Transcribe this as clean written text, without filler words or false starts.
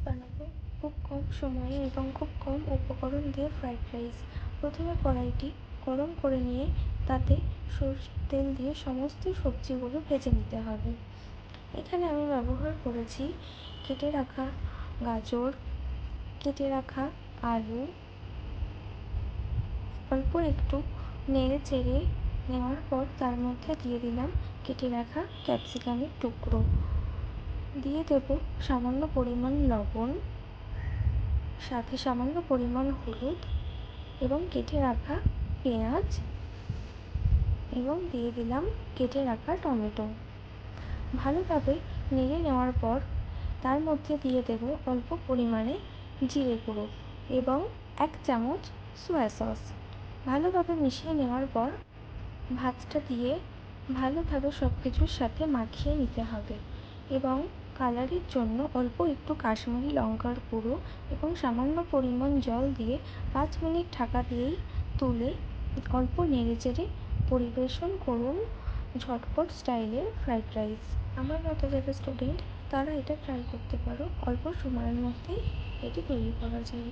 বানাবো খুব কম সময়ে এবং খুব কম উপকরণ দিয়ে ফ্রাইড রাইস। প্রথমে কড়াইটি গরম করে নিয়ে তাতে সরষের তেল দিয়ে সমস্ত সবজিগুলো ভেজে নিতে হবে। এখানে আমি ব্যবহার করেছি কেটে রাখা গাজর, কেটে রাখা আলু। অল্প একটু নেড়ে চেড়ে নেওয়ার পর তার মধ্যে দিয়ে দিলাম কেটে রাখা ক্যাপসিকামের টুকরো, দিয়ে দেব সামান্য পরিমাণ লবণ, সাথে সামান্য পরিমাণ হলুদ এবং কেটে রাখা পেঁয়াজ, এবং দিয়ে দিলাম কেটে রাখা টমেটো। ভালোভাবে নেড়ে নেওয়ার পর তার মধ্যে দিয়ে দেব অল্প পরিমাণে জিরে গুঁড়ো এবং 1 চামচ সয়া সস। ভালোভাবে মিশিয়ে নেওয়ার পর ভাতটা দিয়ে ভালোভাবে সব কিছুর সাথে মাখিয়ে নিতে হবে এবং কালারের জন্য অল্প একটু কাশ্মীরি লঙ্কার গুঁড়ো এবং সামান্য পরিমাণ জল দিয়ে 5 মিনিট ঢাকা দিয়েই তুলে অল্প নেড়েচেড়ে পরিবেশন করুন ঝটপট স্টাইলের ফ্রাইড রাইস। আমার মতো যারা স্টুডেন্ট তারা এটা ট্রাই করতে পারো, অল্প সময়ের মধ্যেই এটি তৈরি করা যায়।